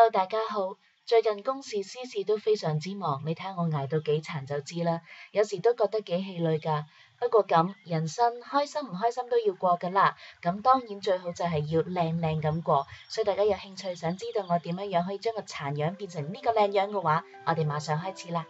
Hello， 大家好。最近公事私事都非常之忙，你睇下我捱到幾殘就知啦。有時都覺得幾氣餒㗎。不過咁，人生開心唔開心都要過㗎啦。咁當然最好就係要靚靚咁過。所以大家有興趣想知道我點樣可以將個殘樣變成呢個靚樣嘅話，我哋馬上開始啦。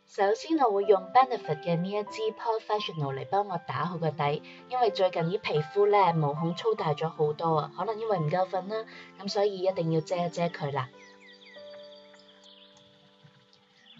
首先我會用 Benefit 嘅呢一支 Professional 嚟幫我打好個底，因為最近啲皮膚咧毛孔粗大咗好多啊，可能因為唔夠瞓啦，咁所以一定要遮一遮佢啦。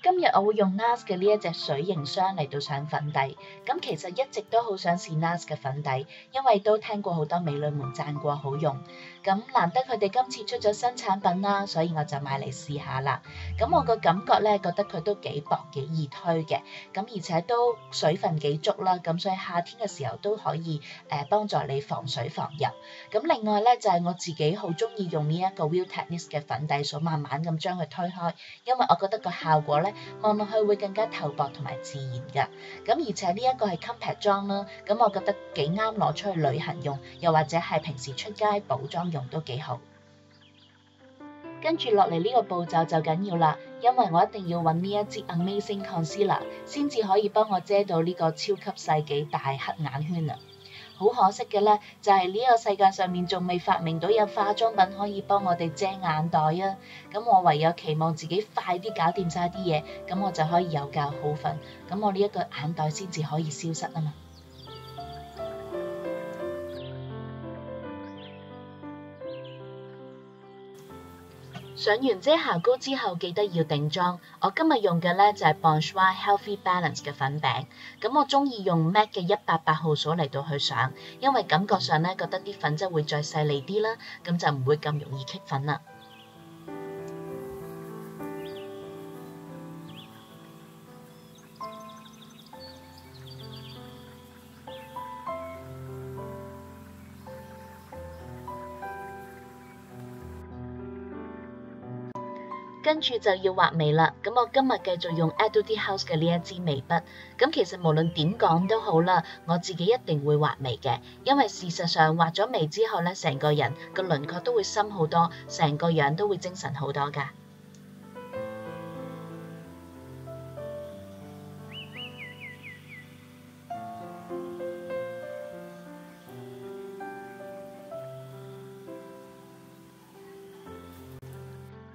今日我會用 NARS 嘅呢一隻水凝霜嚟到上粉底，咁其實一直都好想試 NARS 嘅粉底，因為都聽過好多美女們讚過好用，咁難得佢哋今次出咗新產品啦，所以我就買嚟試下啦。咁我個感覺咧，覺得佢都幾薄幾易推嘅，咁而且都水分幾足啦，咁所以夏天嘅時候都可以幫助你防水防油。咁另外咧就係我自己好中意用呢一個 Real Techniques 嘅粉底掃，慢慢咁將佢推開，因為我覺得個效果咧望落去會更加透薄同埋自然㗎。咁而且呢一個係 compact 裝啦，咁我覺得幾啱攞出去旅行用，又或者係平時出街補妝用都幾好。跟住落嚟呢個步驟就緊要啦，因為我一定要揾呢一支 Amazing Concealer 先至可以幫我遮到呢個超級世紀大黑眼圈啊！好可惜嘅咧，就係呢個世界上面仲未發明到有化妝品可以幫我哋遮眼袋啊！咁我唯有期望自己快啲搞掂晒啲嘢，咁我就可以有覺好瞓，咁我呢一個眼袋先至可以消失啊嘛！上完遮瑕膏之後，記得要定妝。我今日用嘅咧就係 Bonjour Healthy Balance 嘅粉餅。咁我中意用 MAC 嘅188號鎖嚟到去上，因為感覺上咧覺得啲粉質會再細膩啲啦，咁就唔會咁容易棘粉啦。跟住就要畫眉啦，咁我今日繼續用 Etude House 嘅呢一支眉筆。咁其實無論點講都好啦，我自己一定會畫眉嘅，因為事實上畫咗眉之後咧，成個人個輪廓都會深好多，成個樣都會精神好多㗎。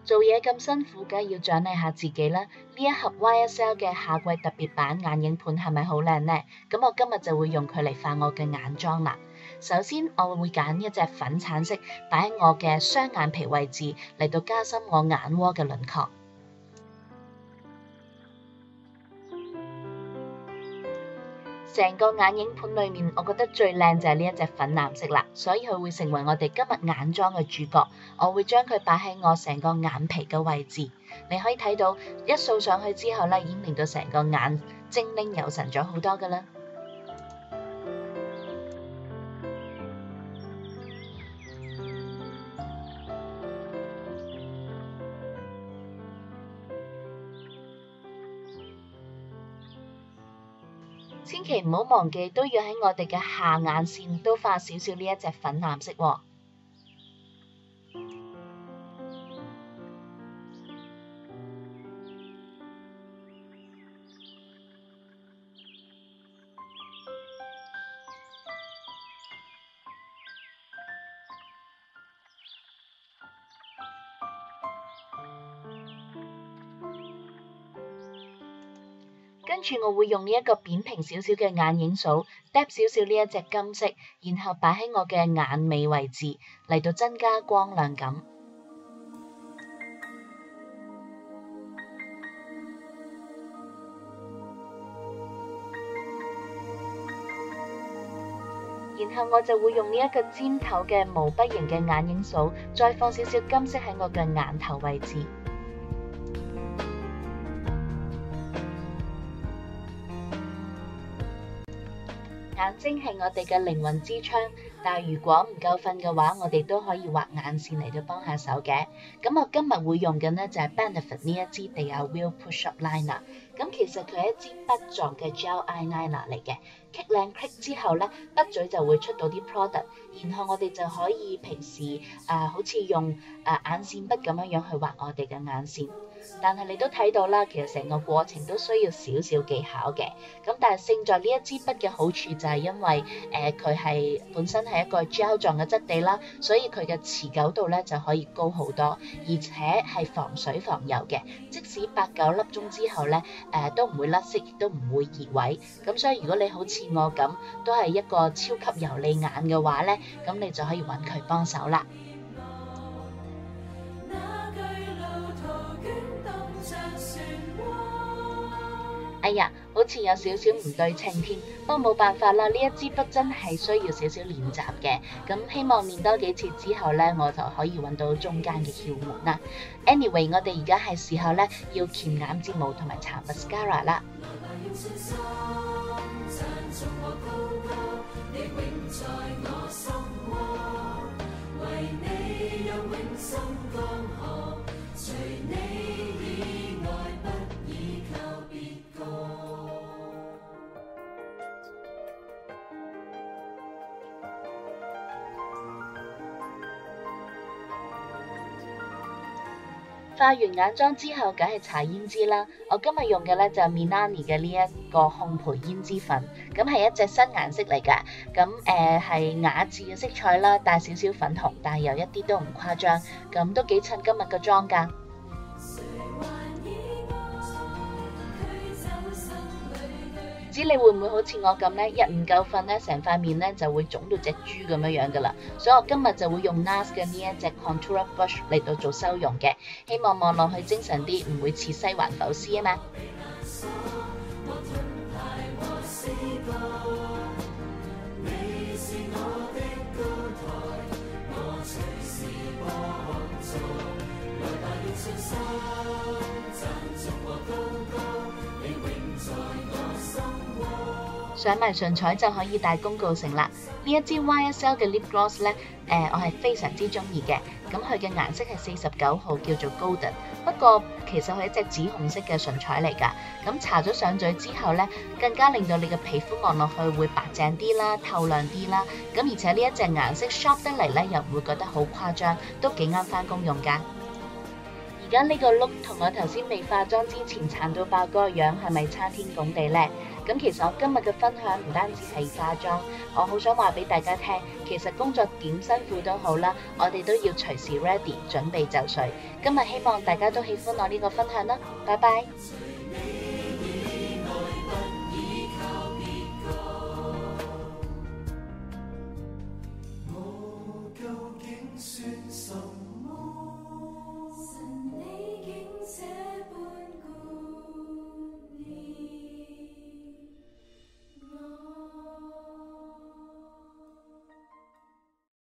做嘢咁辛苦，梗係要獎勵下自己啦！呢一盒 YSL 嘅夏季特別版眼影盤係咪好靚呢？咁我今日就會用佢嚟化我嘅眼妝啦。首先我會揀一隻粉橙色擺喺我嘅雙眼皮位置，嚟到加深我眼窩嘅輪廓。成個眼影盤裏面，我覺得最靚就係呢一隻粉藍色啦，所以佢會成為我哋今日眼妝嘅主角。我會將佢擺喺我成個眼皮嘅位置，你可以睇到一掃上去之後咧，已經令到成個眼精靈有神咗好多㗎啦。千祈唔好忘記，都要喺我哋嘅下眼線都化少少呢一隻粉藍色喎。跟住我會用呢一個扁平少少嘅眼影掃，dab 少少呢一隻金色，然後擺喺我嘅眼尾位置，嚟到增加光亮感。然後我就會用呢一個尖頭嘅毛筆形嘅眼影掃，再放少少金色喺我嘅眼頭位置。眼睛係我哋嘅靈魂之窗，但係如果唔夠瞓嘅話，我哋都可以畫眼線嚟到幫下手嘅。咁我今日會用嘅呢，就係 Benefit 呢一支 They Are Real Push Up Liner。咁其實佢係一支筆狀嘅 gel eyeliner 嚟嘅，棘靚棘之後呢，筆嘴就會出到啲 product， 然後我哋就可以平時好似用眼線筆咁樣去畫我哋嘅眼線。但係你都睇到啦，其實成個過程都需要少少技巧嘅。咁但係勝在呢一支筆嘅好處就係因為佢係本身係一個 gel 狀嘅質地啦，所以佢嘅持久度咧就可以高好多，而且係防水防油嘅。即使8-9粒鐘之後咧都唔會甩色，亦都唔會移位。咁所以如果你好似我咁都係一個超級油膩眼嘅話咧，咁你就可以揾佢幫手啦。哎呀，好似有少少唔對稱添，不過冇辦法啦，呢一支筆真係需要少少練習嘅。咁希望練多幾次之後呢，我就可以揾到中間嘅竅門啦。Anyway， 我哋而家係時候呢，要鉗眼睫毛同埋搽 mascara 啦。化完眼妝之後，梗係搽胭脂啦。我今日用嘅咧就係 Milani 嘅呢一個烘焙胭脂粉，咁係一隻新顏色嚟㗎。咁係雅致嘅色彩啦，帶少少粉紅，但係又一啲都唔誇張，咁都幾襯今日嘅妝㗎。唔知你會唔會好似我咁呢？一唔夠瞓呢，成塊面呢就會腫到隻豬咁樣㗎啦。所以我今日就會用 NARS 嘅呢一隻 Contour Brush 嚟到做修容嘅，希望望落去精神啲，唔會似西環浮屍啊嘛。上埋唇彩就可以大功告成啦！呢一支 YSL 嘅 Lip Gloss 咧，我係非常之中意嘅。咁佢嘅顏色係49號，叫做 Golden。不過其實佢係一隻紫紅色嘅唇彩嚟㗎。咁搽咗上嘴之後咧，更加令到你嘅皮膚望落去會白淨啲啦、透亮啲啦。咁而且呢一隻顏色 sharp 得嚟咧，又唔會覺得好誇張，都幾啱返工用㗎。而家呢個 look 同我頭先未化妝之前殘到爆嗰個樣係咪差天共地呢？咁其實我今日嘅分享唔單止係化妝，我好想話俾大家聽，其實工作點辛苦都好啦，我哋都要隨時 ready 準備就緒。今日希望大家都喜歡我呢個分享啦，拜拜。